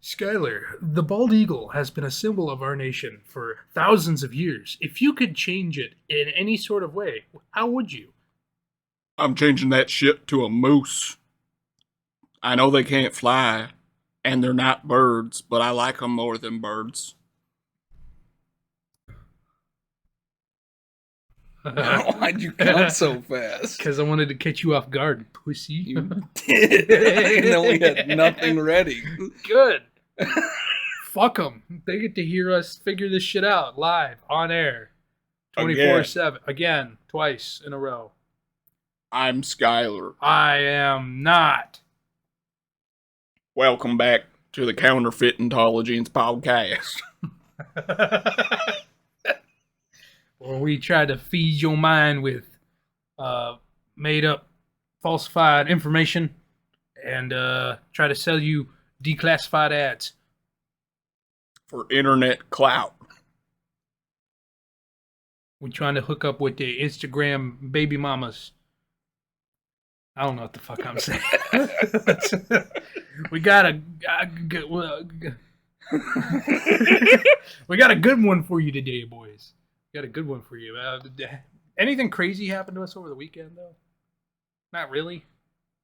Skyler, the bald eagle has been a symbol of our nation for thousands of years. If you could change it in any sort of way, how would you? I'm changing that shit to a moose. I know they can't fly, and they're not birds, but I like them more than birds. Why'd you count so fast? Because I wanted to catch you off guard, pussy. You did. And then we had nothing ready. Good. Fuck them. They get to hear us figure this shit out live, on air, 24/7. Again, twice in a row. I'm Skyler. I am not. Welcome back to the Counterfeit Intelligence Podcast. Where we try to feed your mind with made up, falsified information and try to sell you declassified ads. For internet clout. We're trying to hook up with the Instagram baby mamas. I don't know what the fuck I'm saying. we got a good one for you today, boys. Got a good one for you. Anything crazy happened to us over the weekend, though? Not really.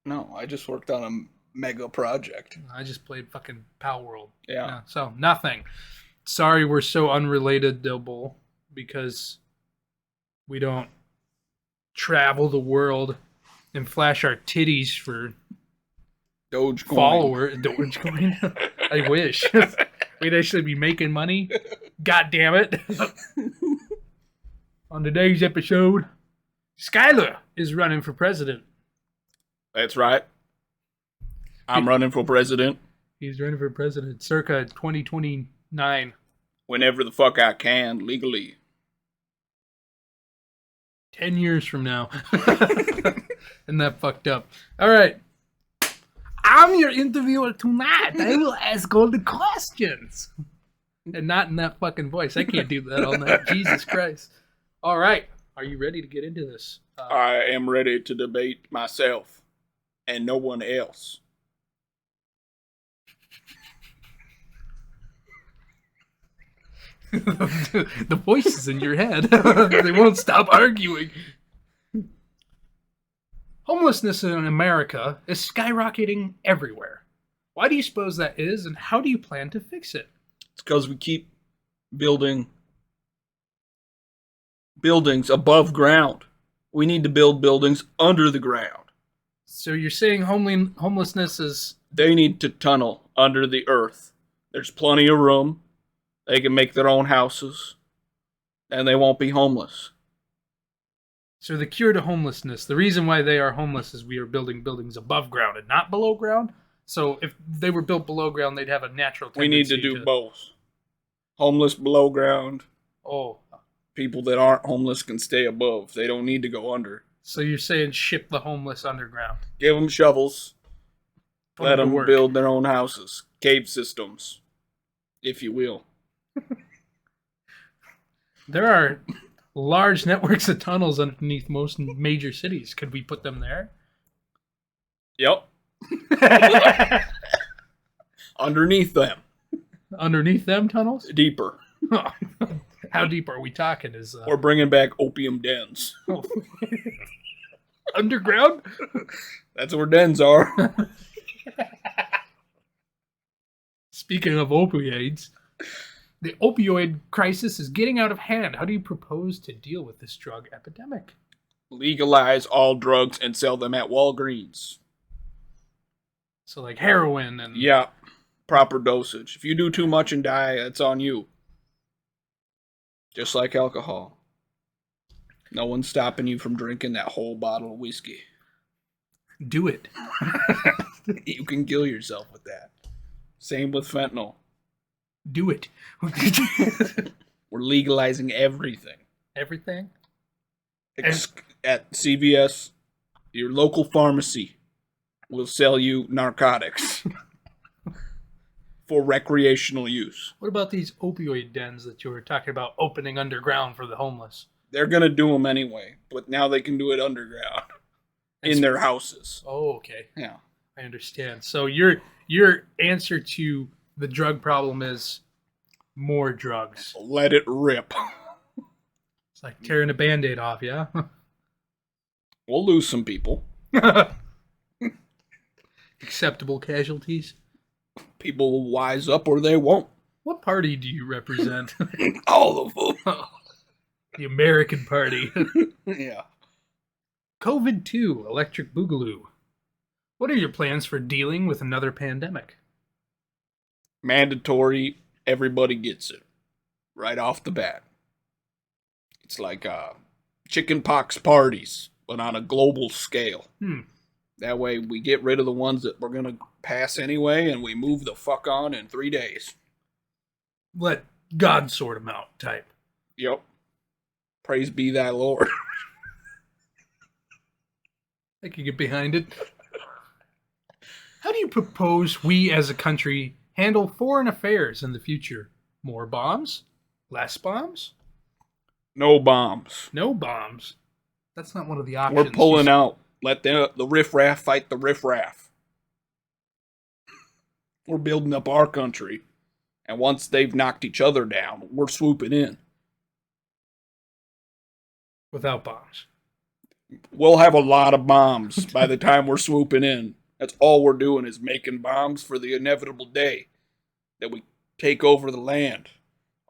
No, I just worked on a mega project. I just played fucking Pal World. Yeah. No, so, nothing. Sorry we're so unrelated, Double, because we don't travel the world and flash our titties for Dogecoin. Dogecoin. I wish. We'd actually be making money. God damn it. On today's episode, Skyler is running for president. That's right. I'm running for president. He's running for president circa 2029. Whenever the fuck I can, legally. 10 years from now. And that fucked up. All right. I'm your interviewer tonight. I will ask all the questions. And not in that fucking voice. I can't do that all night. Jesus Christ. All right. Are you ready to get into this? I am ready to debate myself and no one else. The voices in your head. They won't stop arguing. Homelessness in America is skyrocketing everywhere. Why do you suppose that is, and how do you plan to fix it? It's because we keep building buildings above ground. We need to build buildings under the ground. So you're saying homelessness is... They need to tunnel under the earth. There's plenty of room. They can make their own houses, and they won't be homeless. So the cure to homelessness, the reason why they are homeless is we are building buildings above ground and not below ground. So if they were built below ground, they'd have a natural tendency. We need to do both. Homeless below ground. Oh. People that aren't homeless can stay above. They don't need to go under. So you're saying ship the homeless underground. Give them shovels. Let them work. build their own houses. Cave systems, if you will. There are large networks of tunnels underneath most major cities. Could we put them there? Yep. Underneath them. Underneath them tunnels? Deeper. How deep are we talking? Or bringing back opium dens. Underground? That's where dens are. Speaking of opioids, the opioid crisis is getting out of hand. How do you propose to deal with this drug epidemic? Legalize all drugs and sell them at Walgreens. So like heroin and... Yeah, proper dosage. If you do too much and die, it's on you. Just like alcohol. No one's stopping you from drinking that whole bottle of whiskey. Do it. You can kill yourself with that. Same with fentanyl. Do it. We're legalizing everything. Everything? At CVS, your local pharmacy will sell you narcotics for recreational use. What about these opioid dens that you were talking about opening underground for the homeless? They're going to do them anyway, but now they can do it underground in their houses. Oh, okay. Yeah. I understand. So your answer to The drug problem is more drugs. Let it rip. It's like tearing a Band-Aid off, yeah? We'll lose some people. Acceptable casualties. People will wise up or they won't. What party do you represent? All of them. The American Party. Yeah. COVID-2, Electric Boogaloo. What are your plans for dealing with another pandemic? Mandatory, everybody gets it. Right off the bat. It's like chicken pox parties, but on a global scale. That way we get rid of the ones that we're going to pass anyway, and we move the fuck on in 3 days. Let God sort them out type. Yep. Praise be thy Lord. I can get behind it. How do you propose we as a country handle foreign affairs in the future? More bombs? Less bombs? No bombs. No bombs. That's not one of the options. We're pulling out. Let the riffraff fight the riffraff. We're building up our country. And once they've knocked each other down, we're swooping in. Without bombs. We'll have a lot of bombs by the time we're swooping in. That's all we're doing is making bombs for the inevitable day that we take over the land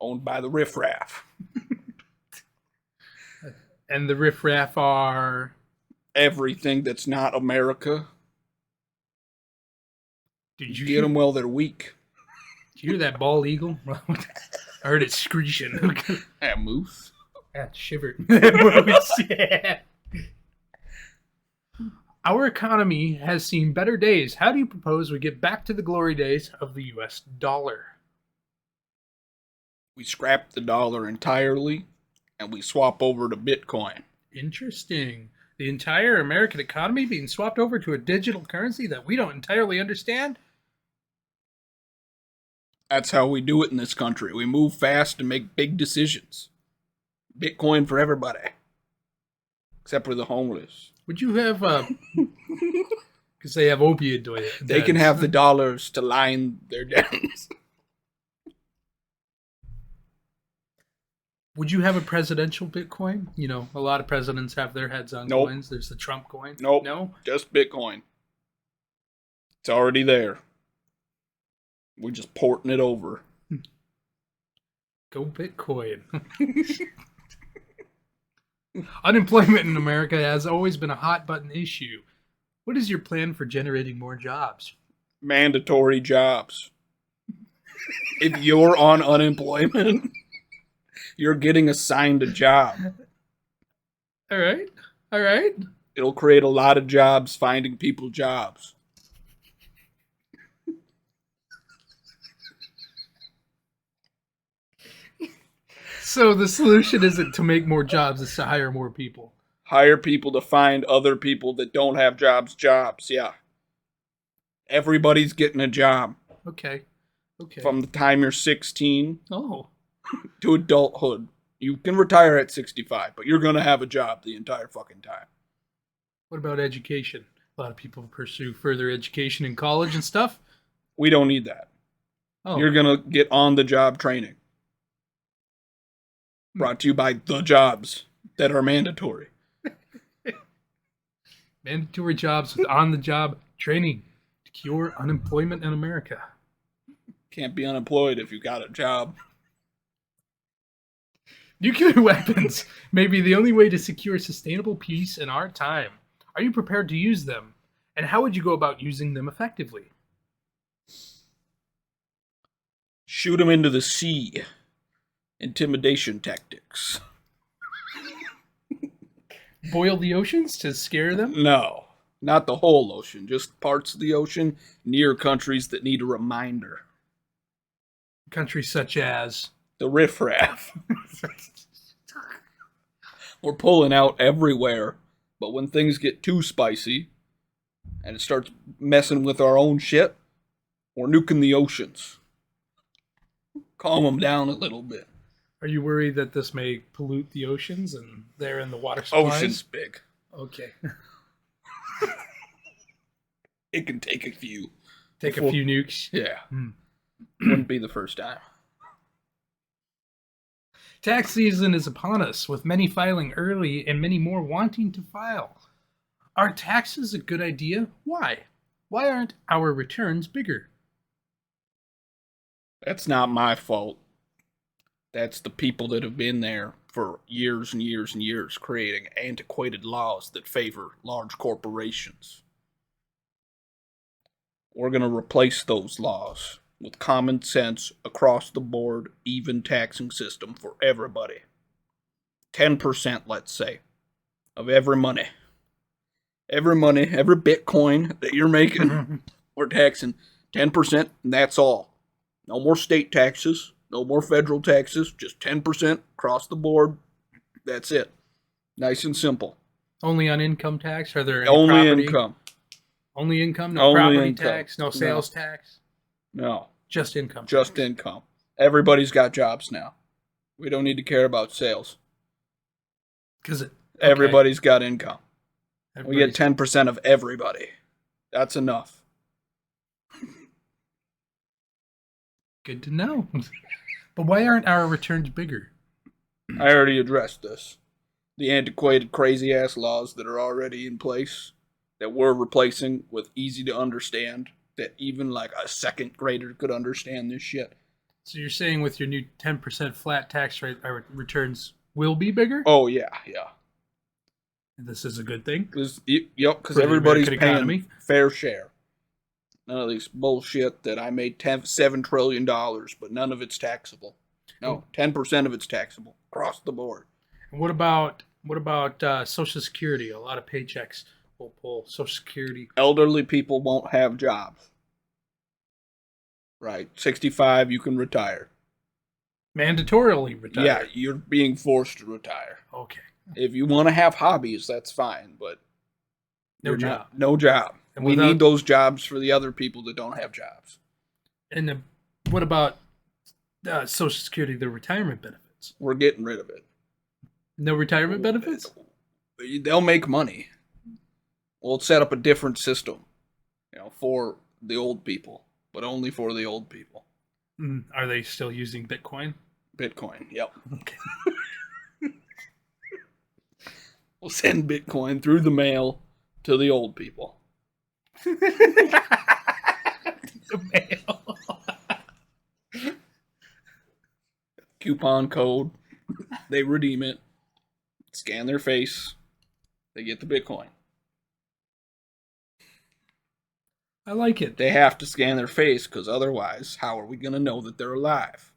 owned by the riffraff. And the riffraff are... Everything that's not America. Did you Get them while they're weak. Did you hear that bald eagle? I heard it screeching. That moose. That shivered. Yeah. Our economy has seen better days. How do you propose we get back to the glory days of the U.S. dollar? We scrap the dollar entirely, and we swap over to Bitcoin. Interesting. The entire American economy being swapped over to a digital currency that we don't entirely understand? That's how we do it in this country. We move fast and make big decisions. Bitcoin for everybody. Except for the homeless. Would you have, because they have opioid debts. They can have the dollars to line their dens. Would you have a presidential Bitcoin? You know, a lot of presidents have their heads on Nope. coins. There's the Trump coin. Nope. No? Just Bitcoin. It's already there. We're just porting it over. Go Bitcoin. Unemployment in America has always been a hot button issue. What is your plan for generating more jobs? Mandatory jobs. If you're on unemployment, you're getting assigned a job. All right. All right. It'll create a lot of jobs finding people jobs. So the solution isn't to make more jobs, it's to hire more people. Hire people to find other people that don't have jobs, yeah. Everybody's getting a job. Okay. Okay. From the time you're 16 Oh. to adulthood. You can retire at 65, but you're going to have a job the entire fucking time. What about education? A lot of people pursue further education in college and stuff. We don't need that. Oh. You're going to get on-the-job training. Brought to you by the jobs that are mandatory. Mandatory jobs with on-the-job training to cure unemployment in America. Can't be unemployed if you got a job. Nuclear weapons may be the only way to secure sustainable peace in our time. Are you prepared to use them? And how would you go about using them effectively? Shoot them into the sea. Intimidation tactics. Boil the oceans to scare them? No, not the whole ocean, just parts of the ocean near countries that need a reminder. Countries such as... The riffraff. We're pulling out everywhere, but when things get too spicy and it starts messing with our own shit, we're nuking the oceans. Calm them down a little bit. Are you worried that this may pollute the oceans and they're in the water supplies? Ocean's big. Okay. It can take a few. Take a few nukes. Yeah. Wouldn't be the first time. Tax season is upon us, with many filing early and many more wanting to file. Are taxes a good idea? Why? Why aren't our returns bigger? That's not my fault. That's the people that have been there for years and years and years creating antiquated laws that favor large corporations. We're going to replace those laws with common sense, across the board, even taxing system for everybody. 10%, let's say, of every money. Every Bitcoin that you're making, we're taxing 10%, and that's all. No more state taxes, no more federal taxes, just 10% across the board. That's it. Nice and simple. Only on income tax? Are there any Only property? income. Only income? No Only property income. tax? No sales tax? No. Just income. Just tax. income. Everybody's got jobs now. We don't need to care about sales. Because everybody's got income. We get Everybody's- 10% of everybody. That's enough. Good to know. But why aren't our returns bigger? I already addressed this. The antiquated, crazy-ass laws that are already in place that we're replacing with easy to understand, that even like a second grader could understand this shit. So you're saying with your new 10% flat tax rate, our returns will be bigger? Oh, yeah. And this is a good thing? Because For the everybody's American paying economy? fair share. None of this bullshit that I made $7 trillion, but none of it's taxable. No, 10% of it's taxable across the board. And what about Social Security? A lot of paychecks will pull Social Security. Elderly people won't have jobs. Right. 65, you can retire. Mandatorily retire. Yeah, you're being forced to retire. Okay. If you want to have hobbies, that's fine, but No job. No job. And we without- need those jobs for the other people that don't have jobs. And what about Social Security, the retirement benefits? We're getting rid of it. No retirement benefits? They'll make money. We'll set up a different system, for the old people, but only for the old people. Are they still using Bitcoin? Bitcoin, yep. Okay. We'll send Bitcoin through the mail to the old people. The mail. Coupon code. They redeem it. Scan their face. They get the Bitcoin. I like it. They have to scan their face because otherwise, how are we going to know that they're alive?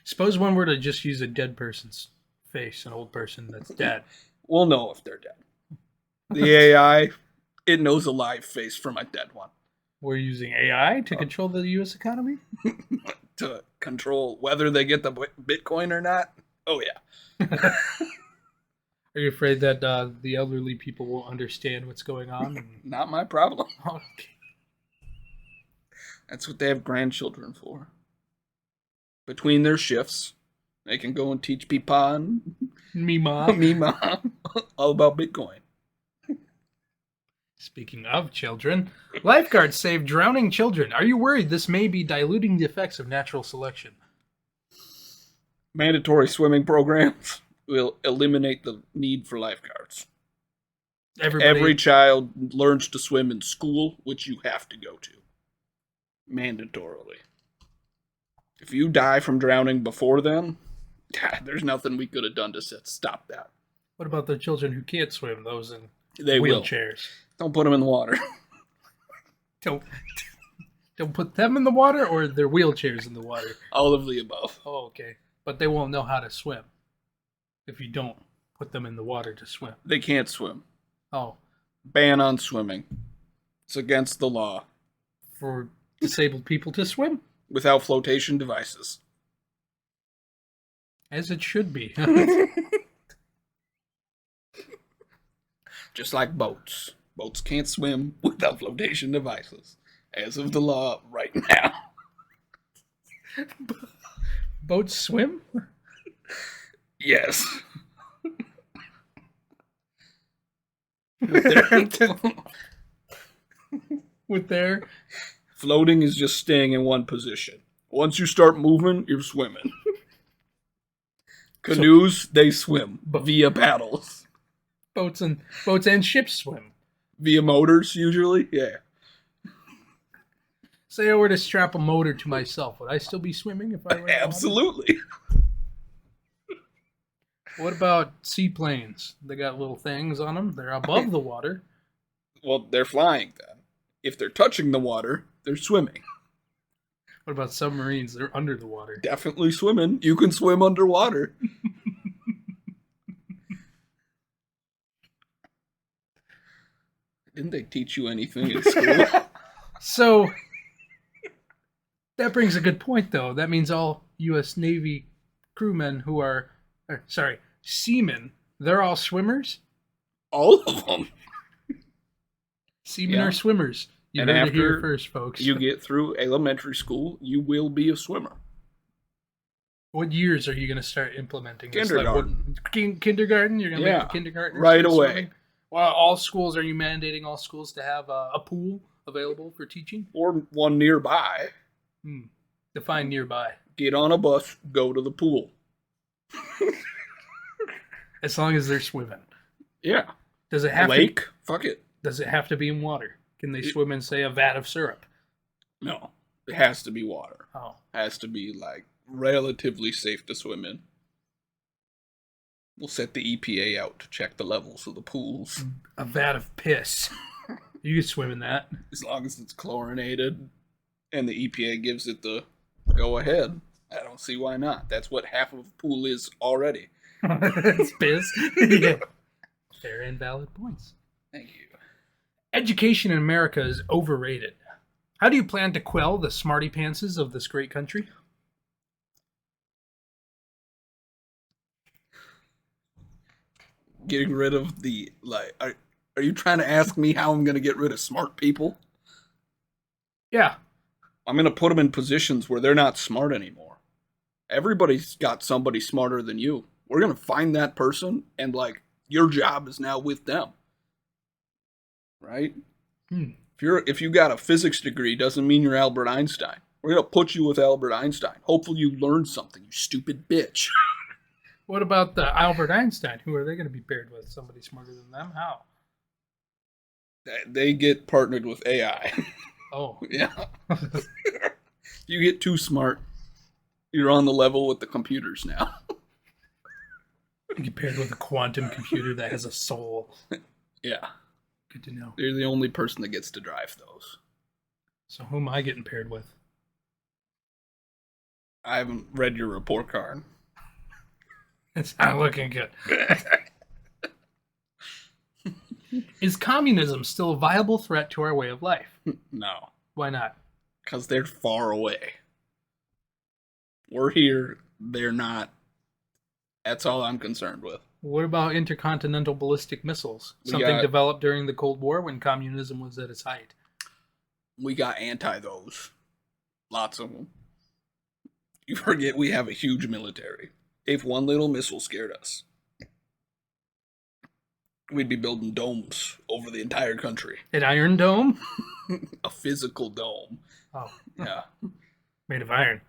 Suppose one were to just use a dead person's face, an old person that's dead. We'll know if they're dead. The AI, it knows a live face from a dead one. We're using AI to control the U.S. economy? To control whether they get the Bitcoin or not? Oh, yeah. Are you afraid that the elderly people won't understand what's going on? Not my problem. Okay. That's what they have grandchildren for. Between their shifts, they can go and teach Peepa and Me, mom. me, mom, all about Bitcoin. Speaking of children, lifeguards save drowning children. Are you worried this may be diluting the effects of natural selection? Mandatory swimming programs will eliminate the need for lifeguards. Every child learns to swim in school, which you have to go to. Mandatorily. If you die from drowning before then, there's nothing we could have done to stop that. What about the children who can't swim? Those in They will. wheelchairs. Don't put them in the water. Don't put them in the water, or their wheelchairs in the water. All of the above. Oh, okay. But they won't know how to swim if you don't put them in the water to swim. They can't swim. Oh, Ban on swimming. It's against the law. for disabled people to swim? Without flotation devices. As it should be. Just like boats. Boats can't swim without flotation devices. As of the law right now. Boats swim? Yes. With their Floating is just staying in one position. Once you start moving, you're swimming. Canoes, they swim via paddles. Boats and ships swim. Via motors, usually? Yeah. Say I were to strap a motor to myself, would I still be swimming if I were? Absolutely. What about seaplanes? They got little things on them. They're above the water. Well, they're flying then. If they're touching the water, they're swimming. What about submarines? They're under the water. Definitely swimming. You can swim underwater. Didn't they teach you anything in school? So, that brings a good point, though. That means all U.S. Navy crewmen who are, seamen, they're all swimmers? All of them. Seamen are swimmers. You And heard it after here first, folks. you get through elementary school, you will be a swimmer. What years are you going to start implementing this? Kindergarten. Kindergarten? You're going to make the kindergarten right away. swimming? Well, all schools, are you mandating all schools to have a pool available for teaching? Or one nearby. Define nearby. Get on a bus, go to the pool. As long as they're swimming. Yeah. Does it have Lake? Fuck it. Does it have to be in water? Can they swim in, say, a vat of syrup? No. It has to be water. Oh. Has to be, like, relatively safe to swim in. We'll set the EPA out to check the levels of the pools. A vat of piss. You can swim in that. As long as it's chlorinated and the EPA gives it the go ahead, I don't see why not. That's what half of a pool is already. It's piss. Yeah. Fair and valid points. Thank you. Education in America is overrated. How do you plan to quell the smarty pantses of this great country? Getting rid of the, like, are you trying to ask me how I'm going to get rid of smart people? Yeah. I'm going to put them in positions where they're not smart anymore. Everybody's got somebody smarter than you. We're going to find that person, and, like, your job is now with them. Right? If you got a physics degree, doesn't mean you're Albert Einstein. We're going to put you with Albert Einstein. Hopefully you learn something, you stupid bitch. What about the Albert Einstein? Who are they going to be paired with? Somebody smarter than them? How? They get partnered with AI. Oh. Yeah. You get too smart, you're on the level with the computers now. You get paired with a quantum computer that has a soul. Yeah. Good to know. They're the only person that gets to drive those. So who am I getting paired with? I haven't read your report card. It's not looking good. Is communism still a viable threat to our way of life? No. Why not? Because they're far away. We're here, they're not. That's all I'm concerned with. What about intercontinental ballistic missiles? We Something got- developed during the Cold War when communism was at its height. We got those. Lots of them. You forget we have a huge military. If one little missile scared us, we'd be building domes over the entire country. An Iron Dome? A physical dome. Oh, Yeah. made of iron.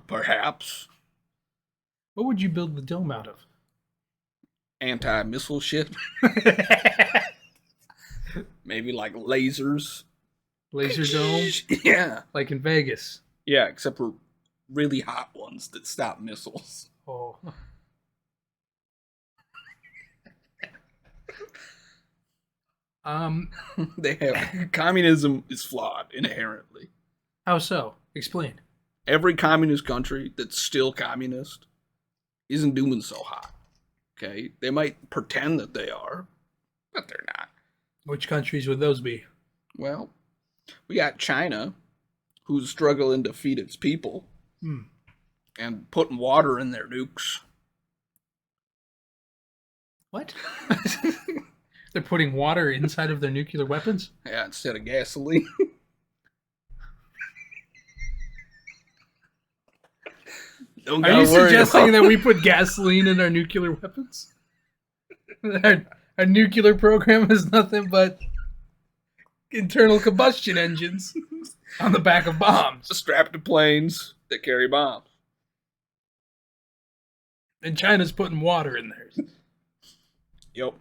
Perhaps. What would you build the dome out of? Anti-missile shit. Maybe like lasers. Laser dome? Yeah. Like in Vegas. Yeah, except for really hot ones that stop missiles. Oh. They have communism is flawed inherently. How so? Explain. Every communist country that's still communist isn't doing so hot. Okay? They might pretend that they are, but they're not. Which countries would those be? Well, we got China, who's struggling to feed its people and putting water in their nukes. What? They're putting water inside of their nuclear weapons? Yeah, instead of gasoline. Don't Are you gotta worry suggesting about- that we put gasoline in our nuclear weapons? Our nuclear program is nothing but internal combustion engines. On the back of bombs. Strapped to planes that carry bombs. And China's putting water in theirs. Yep.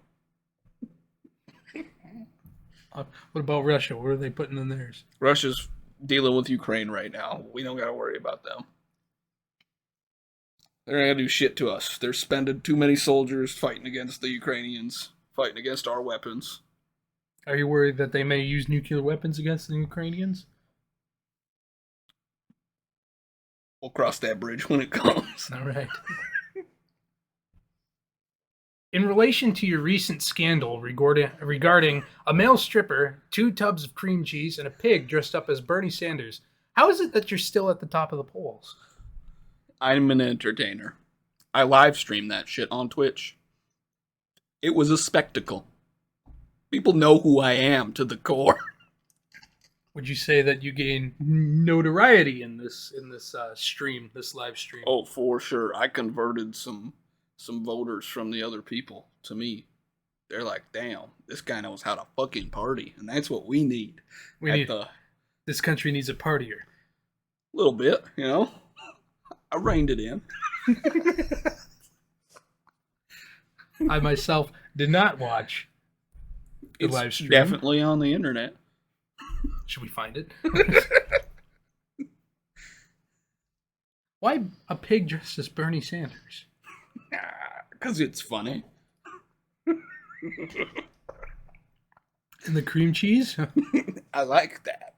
What about Russia? What are they putting in theirs? Russia's dealing with Ukraine right now. We don't got to worry about them. They're not going to do shit to us. They're spending too many soldiers fighting against the Ukrainians, fighting against our weapons. Are you worried that they may use nuclear weapons against the Ukrainians? We'll cross that bridge when it comes. All right. In relation to your recent scandal regarding a male stripper, 2 tubs of cream cheese, and a pig dressed up as Bernie Sanders, how is it that you're still at the top of the polls? I'm an entertainer. I live stream that shit on Twitch. It was a spectacle. People know who I am to the core. Would you say that you gain notoriety in this stream, this live stream? Oh, for sure. I converted some voters from the other people to me. They're like, damn, this guy knows how to fucking party, and that's what we need. This country needs a partier. A little bit, you know. I reined it in. I myself did not watch the live stream. Definitely on the internet. Should we find it? Why a pig dressed as Bernie Sanders? Because it's funny. And the cream cheese? I like that.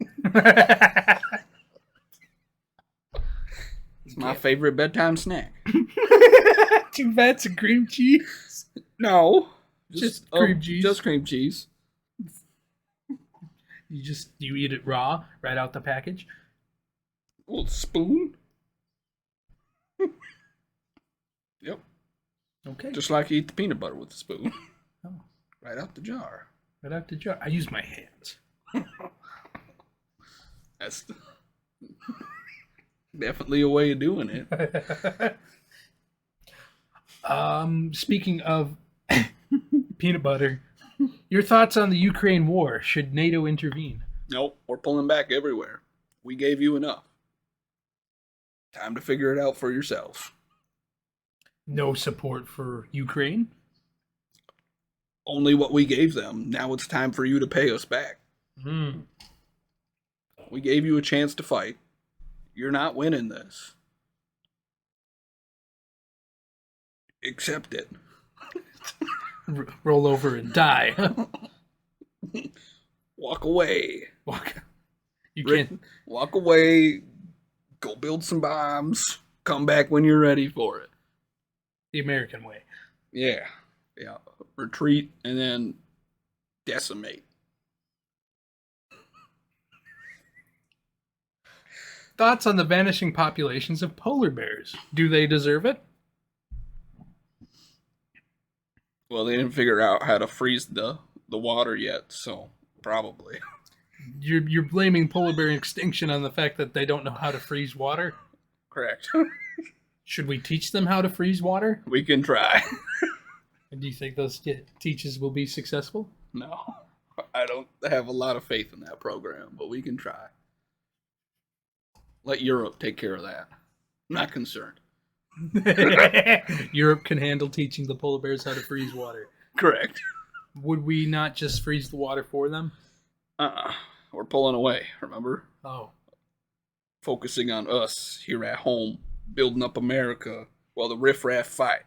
It's my favorite bedtime snack. 2 vats of cream cheese? No. Just cream cheese? Just cream cheese. You eat it raw, right out the package? A little spoon. Yep. Okay. Just like you eat the peanut butter with a spoon. Oh. Right out the jar. Right out the jar. I use my hands. That's definitely a way of doing it. Speaking of peanut butter, your thoughts on the Ukraine war? Should NATO intervene? Nope, we're pulling back everywhere. We gave you enough. Time to figure it out for yourselves. No support for Ukraine? Only what we gave them. Now it's time for you to pay us back. We gave you a chance to fight. You're not winning this. Accept it. Roll over and die. Walk away. You can't. Walk away. Go build some bombs. Come back when you're ready for it. The American way. Yeah. Yeah. Retreat and then decimate. Thoughts on the vanishing populations of polar bears? Do they deserve it? Well, they didn't figure out how to freeze the water yet, so probably. You're blaming polar bear extinction on the fact that they don't know how to freeze water? Correct. Should we teach them how to freeze water? We can try. And do you think those teachers will be successful? No. I don't have a lot of faith in that program, but we can try. Let Europe take care of that. I'm not concerned. Europe can handle teaching the polar bears how to freeze water. Correct. Would we not just freeze the water for them? We're pulling away, remember? Oh. Focusing on us here at home, building up America while the riffraff fight.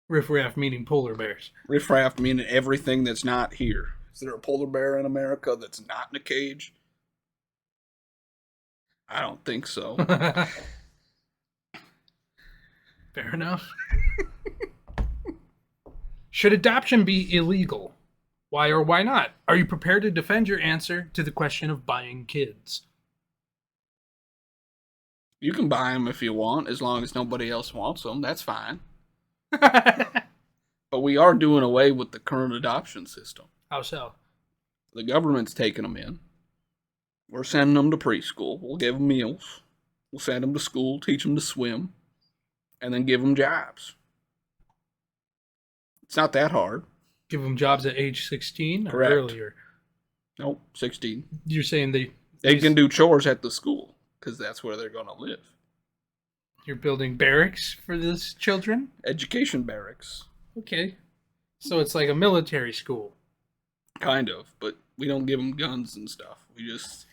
Riffraff meaning polar bears. Riffraff meaning everything that's not here. Is there a polar bear in America that's not in a cage? I don't think so. Fair enough. Should adoption be illegal? Why or why not? Are you prepared to defend your answer to the question of buying kids? You can buy them if you want, as long as nobody else wants them. That's fine. But we are doing away with the current adoption system. How so? The government's taking them in. We're sending them to preschool. We'll give them meals. We'll send them to school, teach them to swim, and then give them jobs. It's not that hard. Give them jobs at age 16 or Correct. earlier? Nope, 16. You're saying They can do chores at the school because that's where they're going to live. You're building barracks for these children? Education barracks. Okay. So it's like a military school. Kind of, but we don't give them guns and stuff. We just...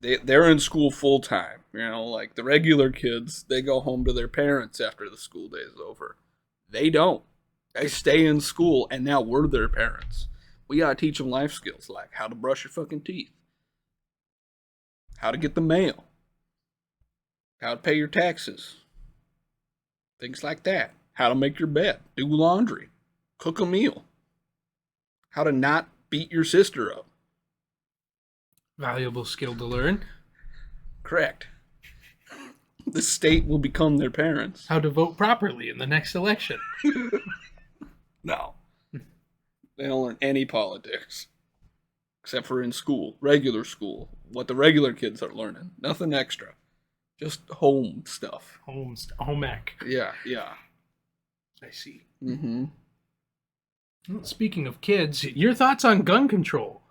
They're in school full time. You know, like the regular kids, they go home to their parents after the school day is over. They don't. They stay in school, and now we're their parents. We gotta teach them life skills, like how to brush your fucking teeth, how to get the mail, how to pay your taxes, things like that. How to make your bed, do laundry, cook a meal, how to not beat your sister up. Valuable skill to learn. Correct. The state will become their parents. How to vote properly in the next election. No. They don't learn any politics. Except for in school. Regular school. What the regular kids are learning. Nothing extra. Just home stuff. Home ec. Yeah. I see. Mm-hmm. Well, speaking of kids, your thoughts on gun control.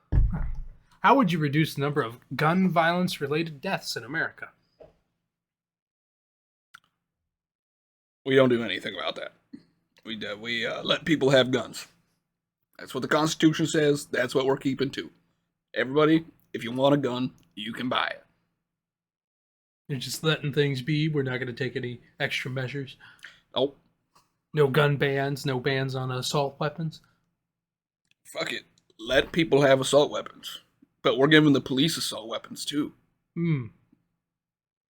How would you reduce the number of gun violence-related deaths in America? We don't do anything about that. We let people have guns. That's what the Constitution says. That's what we're keeping to. Everybody, if you want a gun, you can buy it. You're just letting things be. We're not going to take any extra measures. Nope. No gun bans. No bans on assault weapons. Fuck it. Let people have assault weapons. But we're giving the police assault weapons too.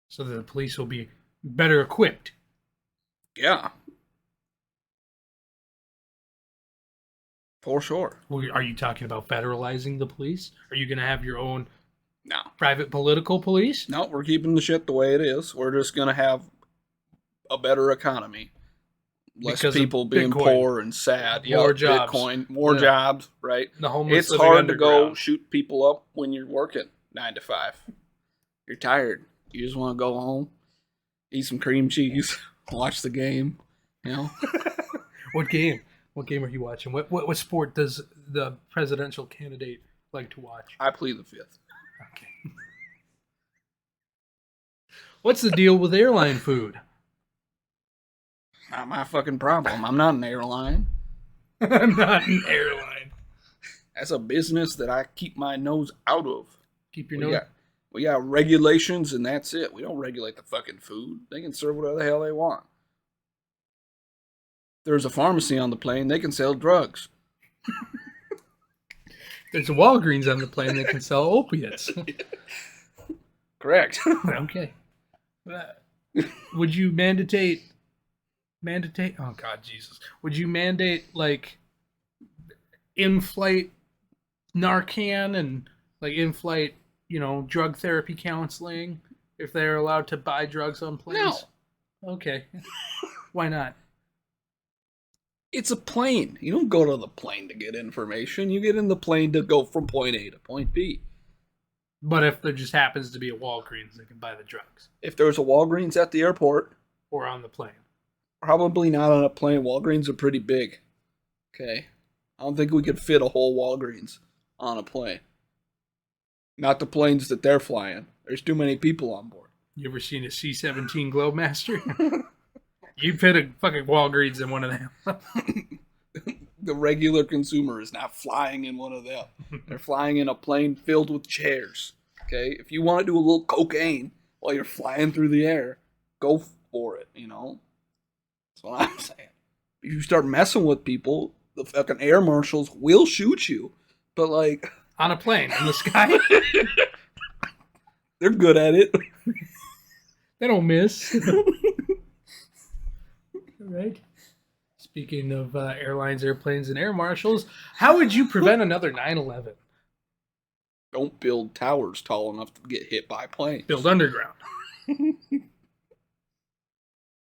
So that the police will be better equipped. Yeah. For sure. Are you talking about federalizing the police? Are you going to have your own No. private political police? No, we're keeping the shit the way it is. We're just going to have a better economy. Less Because people being Bitcoin. Poor and sad. More jobs. Bitcoin, more Yeah. jobs, right? The homeless It's living hard to go underground. shoot people up when you're working 9 to 5. You're tired. You just want to go home, eat some cream cheese, watch the game, you know? What game? What game are you watching? What sport does the presidential candidate like to watch? I plead the fifth. Okay. What's the deal with airline food? Not my fucking problem. I'm not an airline. I'm not an airline. That's a business that I keep my nose out of. Keep your nose. We got regulations and that's it. We don't regulate the fucking food. They can serve whatever the hell they want. There's a pharmacy on the plane. They can sell drugs. There's a Walgreens on the plane that can sell opiates. Correct. Okay. Would you mandate? Oh God, Jesus! Would you mandate like in-flight Narcan and like in-flight, drug therapy counseling if they're allowed to buy drugs on planes? No. Okay. Why not? It's a plane. You don't go to the plane to get information. You get in the plane to go from point A to point B. But if there just happens to be a Walgreens, they can buy the drugs. If there's a Walgreens at the airport. Or on the plane. Probably not on a plane. Walgreens are pretty big. Okay. I don't think we could fit a whole Walgreens on a plane. Not the planes that they're flying. There's too many people on board. You ever seen a C-17 Globemaster? You'd fit a fucking Walgreens in one of them. The regular consumer is not flying in one of them. They're flying in a plane filled with chairs. Okay? If you want to do a little cocaine while you're flying through the air, go for it, That's what I'm saying. If you start messing with people, the fucking air marshals will shoot you. But, like... On a plane, in the sky? They're good at it. They don't miss. Right? Speaking of airlines, airplanes, and air marshals, how would you prevent another 9/11? Don't build towers tall enough to get hit by planes. Build underground.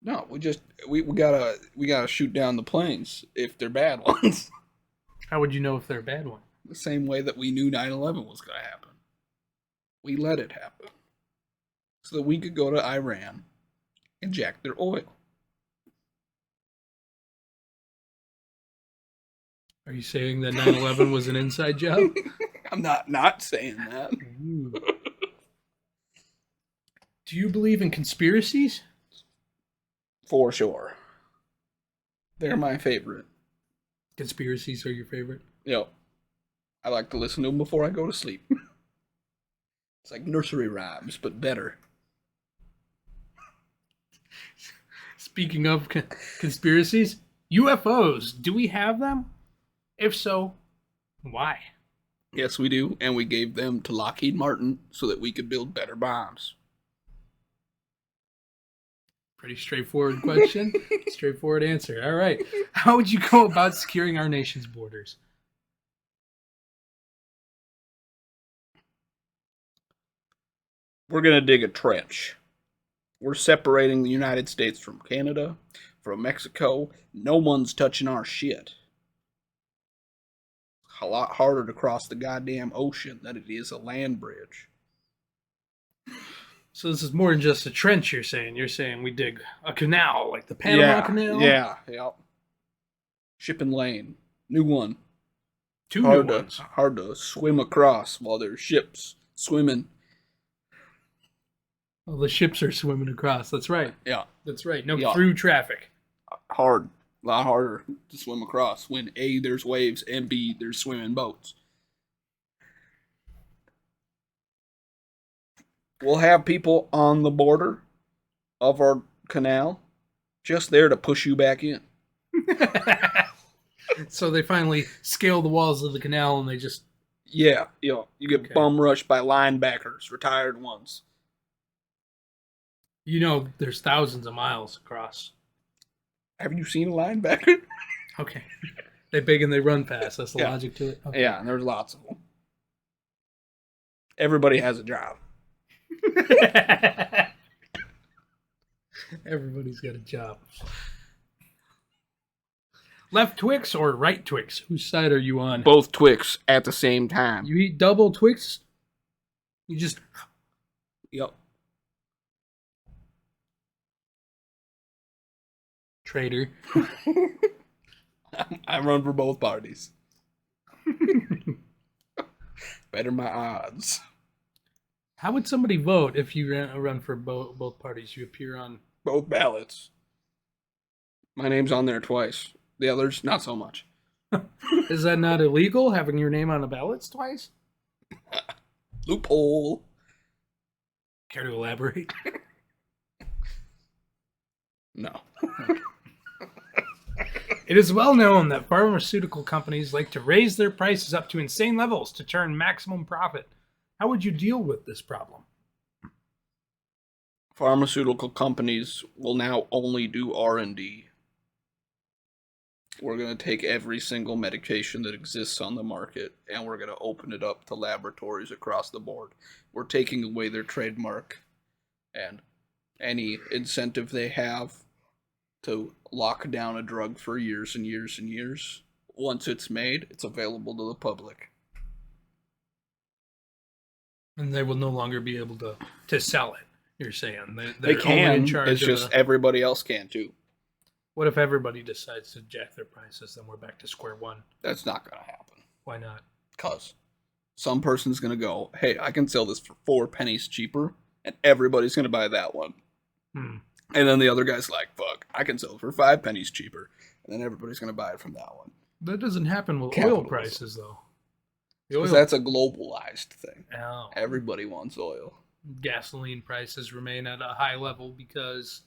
No, we gotta shoot down the planes if they're bad ones. How would you know if they're a bad one? The same way that we knew 9/11 was gonna happen. We let it happen. So that we could go to Iran and jack their oil. Are you saying that 9/11 was an inside job? I'm not saying that. Do you believe in conspiracies? For sure. They're my favorite. Conspiracies are your favorite? Yep. I like to listen to them before I go to sleep. It's like nursery rhymes, but better. Speaking of conspiracies, UFOs, do we have them? If so, why? Yes, we do, and we gave them to Lockheed Martin so that we could build better bombs. Pretty straightforward question. Straightforward answer. All right. How would you go about securing our nation's borders? We're going to dig a trench. We're separating the United States from Canada, from Mexico. No one's touching our shit. A lot harder to cross the goddamn ocean than it is a land bridge. So this is more than just a trench, you're saying. You're saying we dig a canal, like the Panama Canal? Yeah, yep. Shipping lane. New one. Two new ones. Hard to swim across while there's ships swimming. Well, the ships are swimming across. That's right. Yeah. That's right. No through traffic. Hard. A lot harder to swim across when A, there's waves, and B, there's swimming boats. We'll have people on the border of our canal just there to push you back in. So they finally scale the walls of the canal and they just... Yeah, you get bum rushed by linebackers, retired ones. You know, there's thousands of miles across. Have you seen a linebacker? Okay. They big and they run fast. That's the logic to it? Okay. Yeah, and there's lots of them. Everybody has a job. Everybody's got a job. Left Twix or right Twix? Whose side are you on? Both Twix at the same time. You eat double Twix? You just... Yep. Traitor. I run for both parties. Better my odds. How would somebody vote if you run for both parties? You appear on... Both ballots. My name's on there twice. The others, not so much. Is that not illegal, having your name on the ballots twice? Loophole. Care to elaborate? No. It is well known that pharmaceutical companies like to raise their prices up to insane levels to turn maximum profit. How would you deal with this problem? Pharmaceutical companies will now only do R&D. We're going to take every single medication that exists on the market and we're going to open it up to laboratories across the board. We're taking away their trademark and any incentive they have to lock down a drug for years and years and years. Once it's made, it's available to the public. And they will no longer be able to sell it, you're saying. They They're can, only in charge it's of just everybody else can too. What if everybody decides to jack their prices? Then we're back to square one. That's not going to happen. Why not? Because some person's going to go, hey, I can sell this for 4 pennies cheaper, and everybody's going to buy that one. And then the other guy's like, fuck, I can sell it for 5 pennies cheaper, and then everybody's going to buy it from that one. That doesn't happen with oil prices, though. Because that's a globalized thing. Oh. Everybody wants oil. Gasoline prices remain at a high level because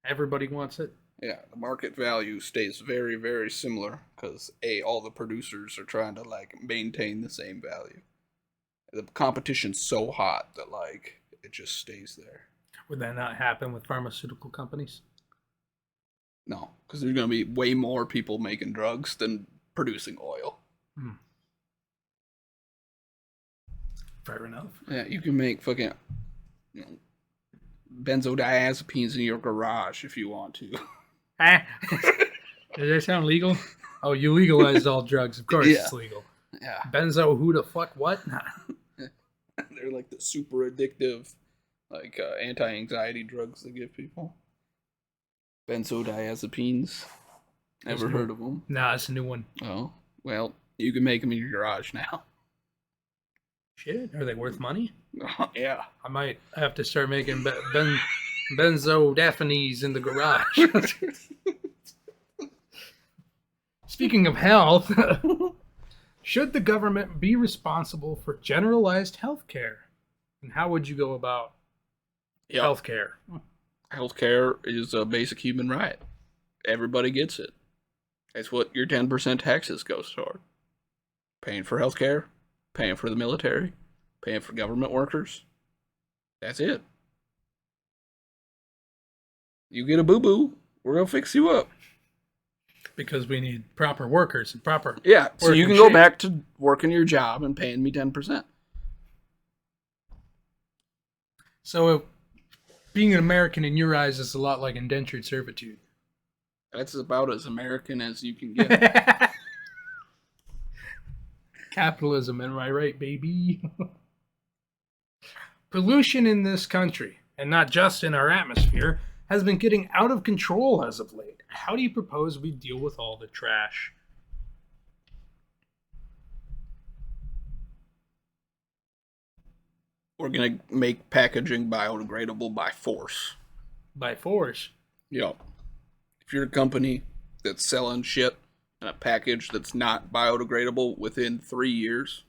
everybody wants it. Yeah, the market value stays very, very similar because all the producers are trying to maintain the same value. The competition's so hot that it just stays there. Would that not happen with pharmaceutical companies? No, because there's going to be way more people making drugs than producing oil. Fair enough. Yeah, you can make fucking benzodiazepines in your garage if you want to. Does that sound legal? Oh, you legalized all drugs. Of course it's legal. Yeah. Benzo, who the fuck, what? Nah. They're like the super addictive, anti-anxiety drugs they give people. Benzodiazepines. Never heard of them? Nah, it's a new one. Oh, well, you can make them in your garage now. Shit, are they worth money? Yeah. I might have to start making benzodiazepines in the garage. Speaking of health, should the government be responsible for generalized health care? And how would you go about health care? Healthcare is a basic human right. Everybody gets it. That's what your 10% taxes goes toward. Paying for healthcare, paying for the military, paying for government workers. That's it. You get a boo-boo, we're going to fix you up. Because we need proper workers and proper... Yeah, so you can shape. go back to working your job and paying me 10%. So being an American in your eyes is a lot like indentured servitude. That's about as American as you can get. Capitalism, am I right, baby? Pollution in this country, and not just in our atmosphere, has been getting out of control as of late. How do you propose we deal with all the trash? We're going to make packaging biodegradable by force. By force? If you're a company that's selling shit in a package that's not biodegradable within 3 years,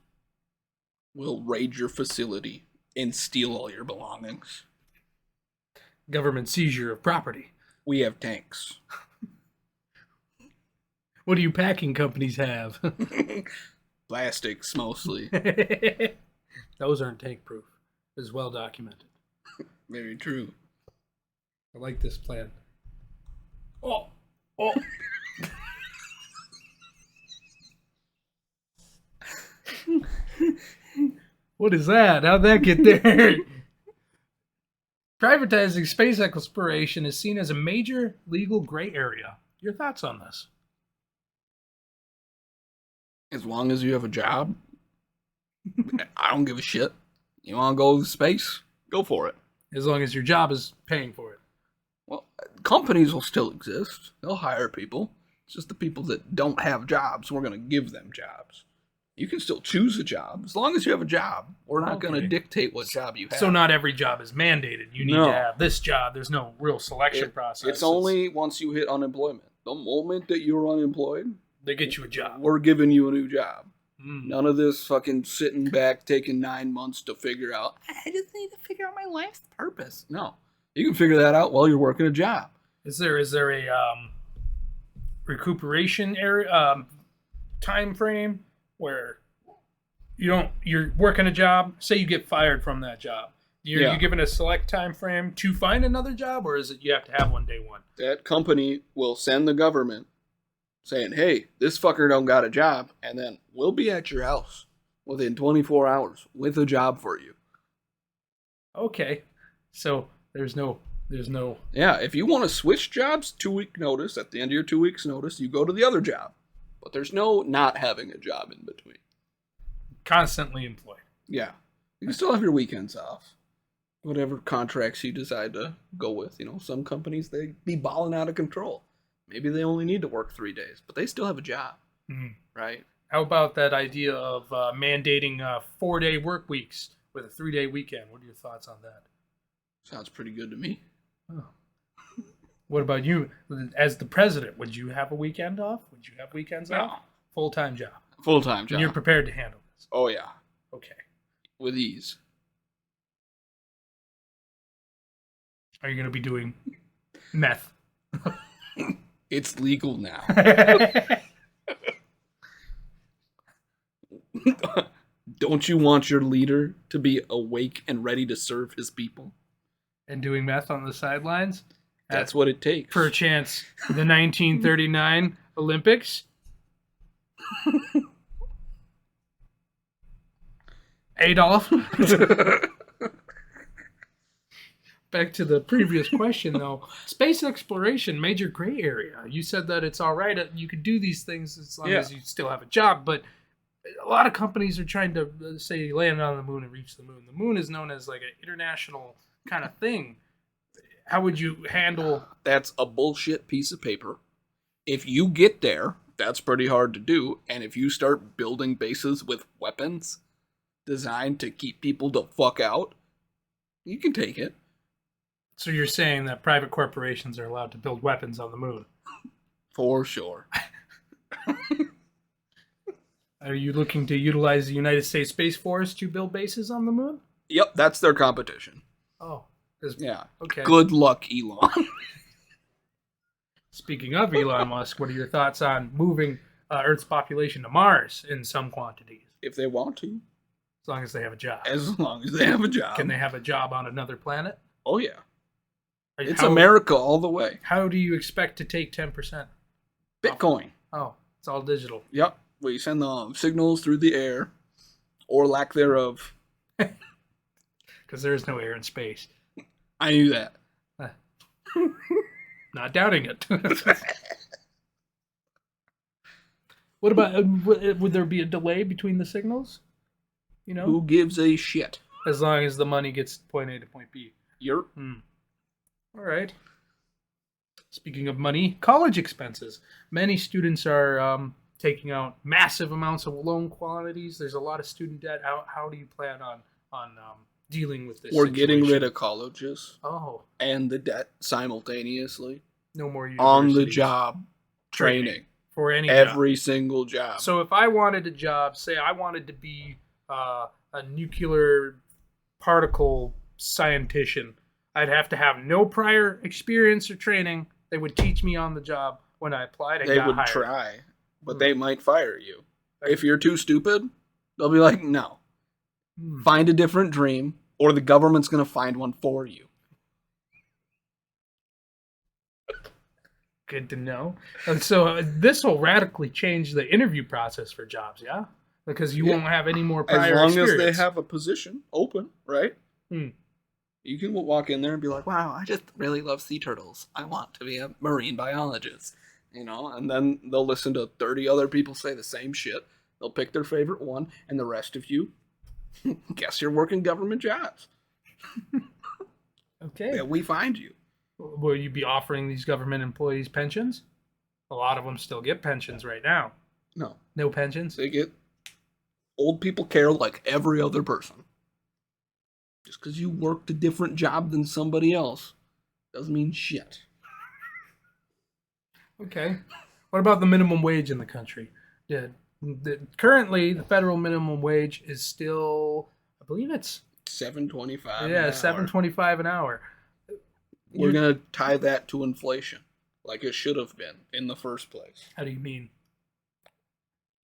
we'll raid your facility and steal all your belongings. Government seizure of property. We have tanks. What do you packing companies have? Plastics, mostly. Those aren't tank proof. It's well documented. Very true. I like this plan. Oh. What is that? How'd that get there? Privatizing space exploration is seen as a major legal gray area. Your thoughts on this? As long as you have a job, I don't give a shit. You want to go to space? Go for it. As long as your job is paying for it. Well, companies will still exist. They'll hire people. It's just the people that don't have jobs, we're going to give them jobs. You can still choose a job. As long as you have a job, we're not going to dictate what job you have. So not every job is mandated. You need to have this job. There's no real selection process. It's only once you hit unemployment. The moment that you're unemployed, they get you a job. We're giving you a new job. None of this fucking sitting back taking 9 months to figure out, I just need to figure out my life's purpose. No. You can figure that out while you're working a job. Is there a recuperation area time frame where you're working a job, say you get fired from that job. You're given a select time frame to find another job, or is it you have to have one day one? That company will send the government saying, hey, this fucker don't got a job, and then we'll be at your house within 24 hours with a job for you. Okay. So there's no Yeah, if you want to switch jobs, 2-week notice. At the end of your 2 weeks notice, you go to the other job. But there's no not having a job in between. Constantly employed. Yeah. You can still have your weekends off. Whatever contracts you decide to go with. Some companies, they be balling out of control. Maybe they only need to work 3 days, but they still have a job. Right? How about that idea of mandating 4-day work weeks with a 3-day weekend? What are your thoughts on that? Sounds pretty good to me. Oh. What about you? As the president, would you have a weekend off? Would you have weekends off? Full-time job. Full-time job. And you're prepared to handle this? Oh, yeah. Okay. With ease. Are you going to be doing meth? It's legal now. Don't you want your leader to be awake and ready to serve his people? And doing meth on the sidelines? That's what it takes. Perchance the 1939 Olympics? Adolf? Back to the previous question, though. Space exploration, major gray area. You said that it's all right. You could do these things as long as you still have a job. But a lot of companies are trying to, say, land on the moon and reach the moon. The moon is known as like an international kind of thing. How would you handle... That's a bullshit piece of paper. If you get there, that's pretty hard to do. And if you start building bases with weapons, designed to keep people the fuck out, you can take it. So you're saying that private corporations are allowed to build weapons on the moon? For sure. Are you looking to utilize the United States Space Force to build bases on the moon? Yep, that's their competition. Oh, Yeah. okay. Good luck, Elon. Speaking of Elon Musk, what are your thoughts on moving Earth's population to Mars in some quantities? If they want to. As long as they have a job. As long as they have a job. Can they have a job on another planet? Oh, yeah. It's How- America all the way. How do you expect to take 10%? Bitcoin. Oh, it's all digital. Yep. We send the signals through the air, or lack thereof. Because there is no air in space. I knew that. Not doubting it. What about, would there be a delay between the signals? You know? Who gives a shit? As long as the money gets point A to point B. You're All right. Speaking of money, college expenses. Many students are taking out massive amounts of loan quantities. There's a lot of student debt. How do you plan on dealing with this? We're situation? getting rid of colleges Oh, and the debt simultaneously. no more On the universities. job training. For any Every single job. job. So if I wanted a job, say I wanted to be a nuclear particle scientist, I'd have to have no prior experience or training. They would teach me on the job when I applied and They got would hired. try, but they might fire you. If you're too stupid, they'll be like, no. Find a different dream, or the government's going to find one for you. Good to know. And so this will radically change the interview process for jobs, yeah? Because you won't have any more prior As long experience. as they have a position open, right? Hmm. You can walk in there and be like, wow, I just really love sea turtles. I want to be a marine biologist. You know, and then they'll listen to 30 other people say the same shit. They'll pick their favorite one, and the rest of you, guess you're working government jobs. Okay. Yeah, we find you. Will you be offering these government employees pensions? A lot of them still get pensions right now. No, No pensions? they get old people care like every other person. Just because you worked a different job than somebody else doesn't mean shit. Okay. What about the minimum wage in the country? Currently, the federal minimum wage is still, I believe it's $7.25. $7.25 an hour. We're gonna tie that to inflation, like it should have been in the first place. How do you mean?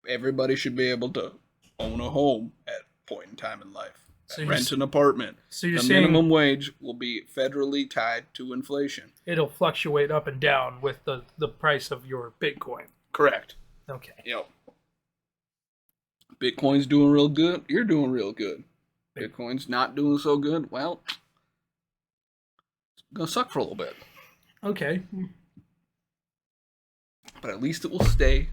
Everybody should be able to own a home at a point in time in life. So you're Rent an apartment. So you're The saying minimum wage will be federally tied to inflation. it'll fluctuate up and down with the price of your Bitcoin. Correct. Okay. Yep. Bitcoin's doing real good. You're doing real good. Bitcoin's not doing so good. Well, it's gonna suck for a little bit, Okay. but at least it will stay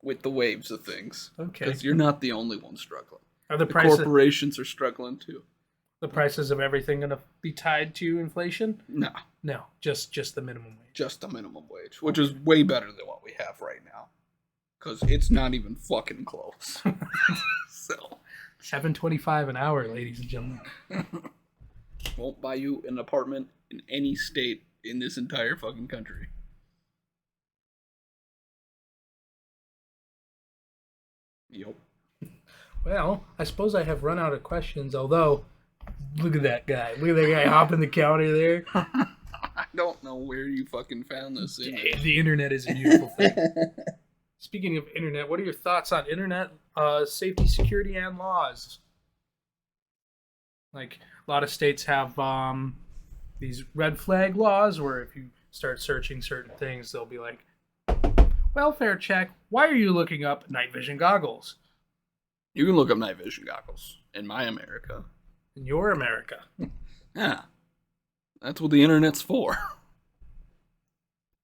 with the waves of things. Okay. Because you're not the only one struggling. Are the Corporations are struggling too. prices of everything going to be tied to inflation? No, No, just the minimum wage. just the minimum wage, which is way better than what we have right now. Because it's not even fucking close. So, $7.25 an hour, ladies and gentlemen. won't buy you an apartment in any state in this entire fucking country. Yep. Well, I suppose I have run out of questions, although, look at that guy. Look at that guy hopping the counter there. I don't know where you fucking found this image. The internet is a beautiful thing. Speaking of internet, what are your thoughts on internet safety, security, and laws? Like, a lot of states have these red flag laws where if you start searching certain things, they'll be like, welfare check, why are you looking up night vision goggles? You can look up night vision goggles in my America. In your America. Yeah. That's what the internet's for.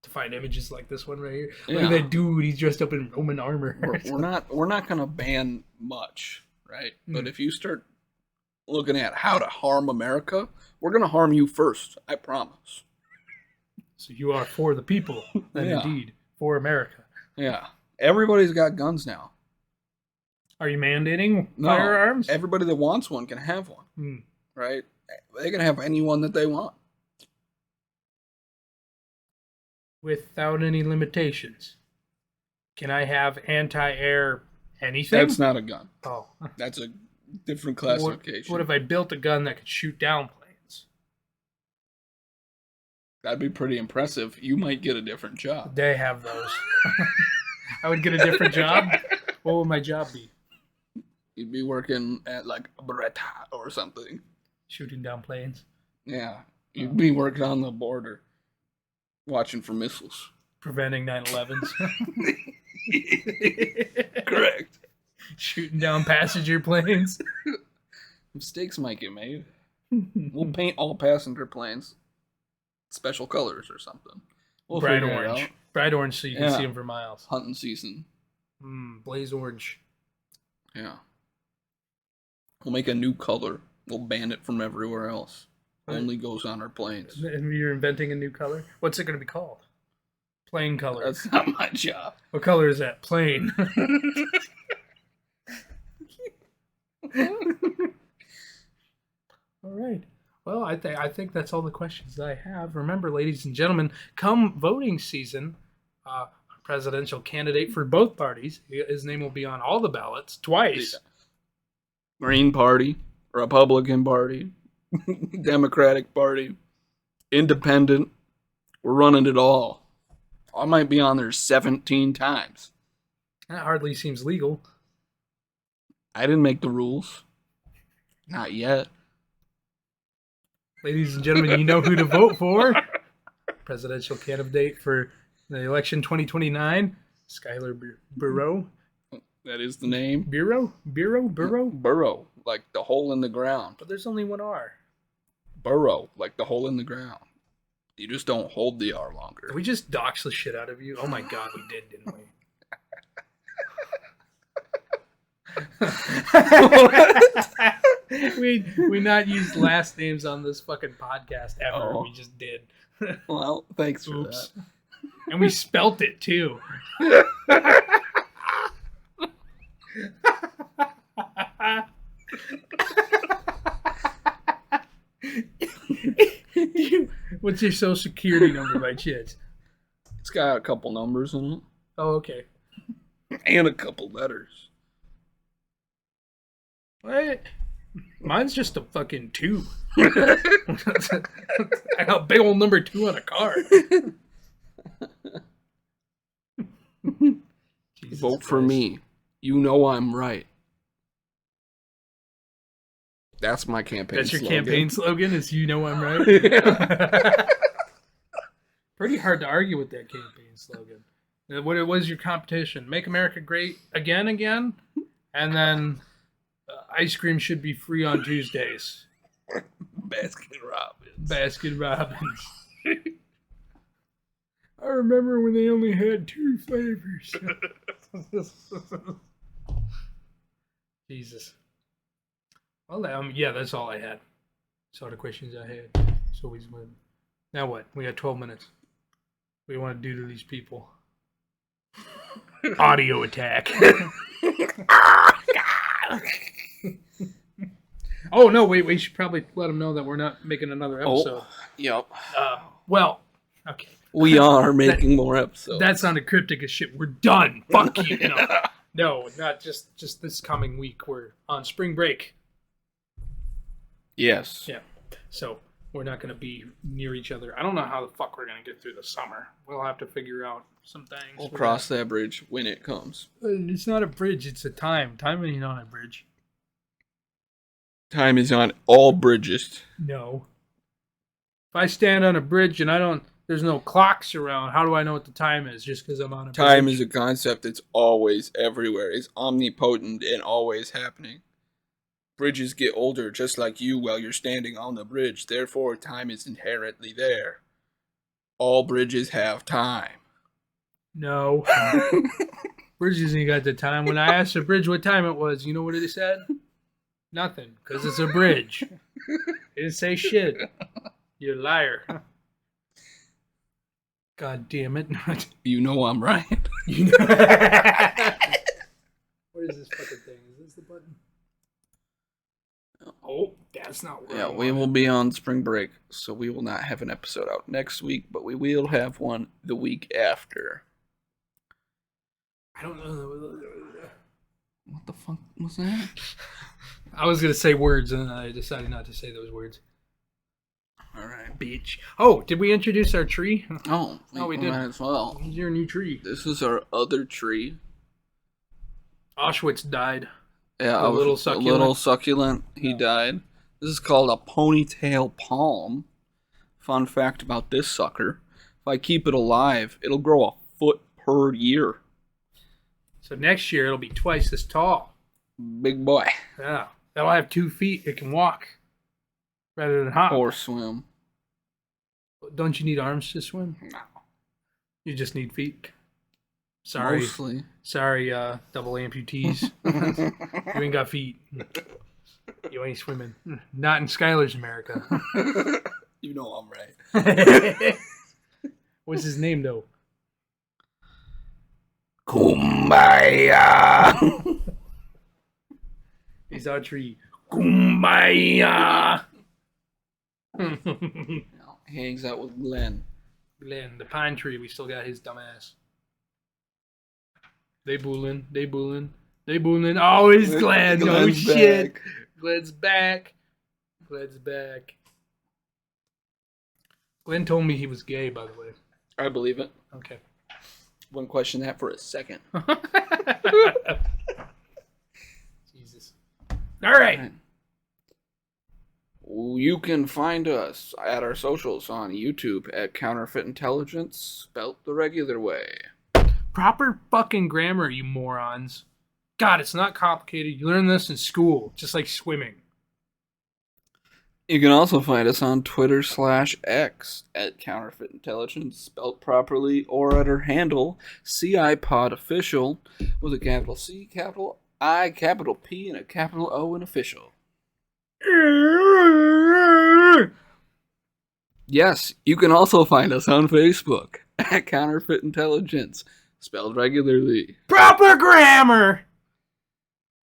To find images like this one right here. Yeah. Look at that dude, he's dressed up in Roman armor. We're not gonna ban much, right? But if you start looking at how to harm America, we're gonna harm you first. I promise. So you are for the people, then Yeah. indeed, for America. Yeah. Everybody's got guns now. Are you mandating No, firearms? everybody that wants one can have one, Hmm. right? They can have any one that they want. Without any limitations. Can I have anti-air anything? That's not a gun. Oh. That's a different classification. What if I built a gun that could shoot down planes? That'd be pretty impressive. You might get a different job. They have those. I would get a different job. What would my job be? You'd be working at like a Beretta or something. Shooting down planes. Yeah. You'd be working on the border, watching for missiles. Preventing 9/11s. Correct. Shooting down passenger planes. Mistakes might get made. We'll paint all passenger planes special colors or something. We'll Bright figure it orange. out. Bright orange so you can Yeah. see them for miles. Hunting season. Blaze orange. Yeah. We'll make a new color. We'll ban it from everywhere else. Only goes on our planes. And you're inventing a new color? What's it going to be called? Plain color. That's not my job. What color is that? Plain. All right. Well, I think that's all the questions that I have. Remember, ladies and gentlemen, come voting season, a presidential candidate for both parties, his name will be on all the ballots twice. Green Party, Republican Party, Democratic Party, Independent. We're running it all. I might be on there 17 times. That hardly seems legal. I didn't make the rules. Not yet. Ladies and gentlemen, you know who to vote for. Presidential candidate for the election 2029, Skyler Burrow. That is the name. Burrow? Burrow, like the hole in the ground. But there's only one R. Burrow, like the hole in the ground. You just don't hold the R longer. Did we just dox the shit out of you? Oh my god, we did, didn't we? we not used last names on this fucking podcast ever. Oh. We just did. Well, thanks for Oops. that. And we spelt it too. What's your social security number by chance? It's got a couple numbers in it. Oh, okay. And a couple letters. What? Mine's just a fucking 2. I got a big old number 2 on a card. Jesus Vote for Christ. me. You know I'm right. That's my campaign That's your slogan. campaign slogan is you know I'm right? Pretty hard to argue with that campaign slogan. What was your competition? Make America Great again, and then ice cream should be free on Tuesdays. Baskin Robbins. Baskin Robbins. I remember when they only had 2 flavors. Jesus. Well, yeah, that's all I had. That's all the questions I had. So we win. Now what? We got 12 minutes. What do you want to do to these people? Audio attack. Oh, no, wait. We should probably let them know that we're not making another episode. Yep. Well, okay. We are making more episodes. That sounded cryptic as shit. We're done. Fuck you. No, not just this coming week. We're on spring break. Yes. Yeah. So we're not going to be near each other. I don't know how the fuck we're going to get through the summer. We'll have to figure out some things. We'll cross that bridge when it comes. It's not a bridge. It's a time. Time ain't on a bridge. Time is on all bridges. No. If I stand on a bridge and there's no clocks around, how do I know what the time is just because I'm on a bridge? Time is a concept that's always everywhere. It's omnipotent and always happening. Bridges get older just like you while you're standing on the bridge. Therefore, time is inherently there. All bridges have time. No. Bridges ain't got the time. When I asked the bridge what time it was, you know what it said? Nothing, because it's a bridge. It didn't say shit. You liar. God damn it. You know I'm right. What is this fucking thing? Is this the button? Oh, that's not where Yeah, I we want will it. be on spring break, so we will not have an episode out next week, but we will have one the week after. I don't know. What the fuck was that? I was gonna say words, and I decided not to say those words. All right. Beach. Oh, did we introduce our tree? Oh, we did. might as well. Here's your new tree. This is our other tree. Auschwitz died. Yeah, The little succulent? little succulent. He died. This is called a ponytail palm. Fun fact about this sucker: if I keep it alive, it'll grow a foot per year. So next year it'll be twice this tall. Big boy. Yeah. That'll have 2 feet. It can walk rather than hop. Or swim. Don't you need arms to swim? No. You just need feet. Sorry. Mostly. Sorry, double amputees. You ain't got feet. You ain't swimming. Not in Skyler's America. You know I'm right. What's his name, though? Kumbaya. He's our tree. Kumbaya! He hangs out with Glenn. Glenn, the pine tree, we still got his dumb ass. They boolin', they boolin', they boolin'. Oh, it's Glenn. Oh, Glenn's shit. back. Glenn's back. Glenn's back. Glenn told me he was gay, by the way. I believe it. Okay. Wouldn't question that for a second. Jesus. All right. You can find us at our socials on YouTube at Counterfeit Intelligence, spelt the regular way. Proper fucking grammar, you morons. God, it's not complicated. You learn this in school, just like swimming. You can also find us on Twitter/X at Counterfeit Intelligence, spelt properly, or at our handle, CIPodOfficial, with a capital C, capital I, capital P, and a capital O in official. Yes, you can also find us on Facebook at Counterfeit Intelligence, spelled regularly. Proper grammar!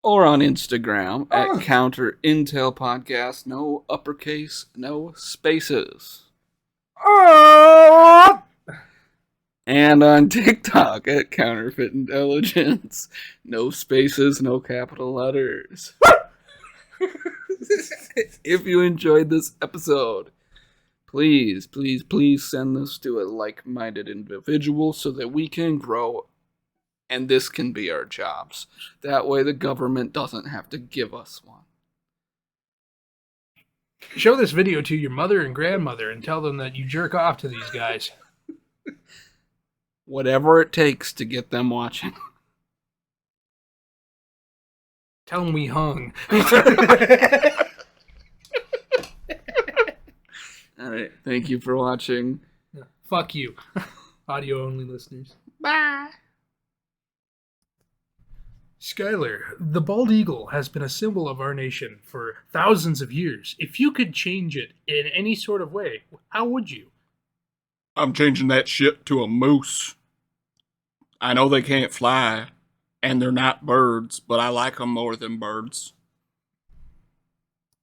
Or on Instagram at Counter Intel Podcast. No uppercase, no spaces. And on TikTok at Counterfeit Intelligence. No spaces, no capital letters. If you enjoyed this episode, please send this to a like-minded individual so that we can grow. And this can be our jobs. That way the government doesn't have to give us one. Show this video to your mother and grandmother and tell them that you jerk off to these guys. Whatever it takes to get them watching. Tell them we hung. Alright, thank you for watching. Fuck you. Audio only listeners. Bye. Skyler, the bald eagle has been a symbol of our nation for thousands of years. If you could change it in any sort of way, how would you? I'm changing that shit to a moose. I know they can't fly, and they're not birds, but I like them more than birds.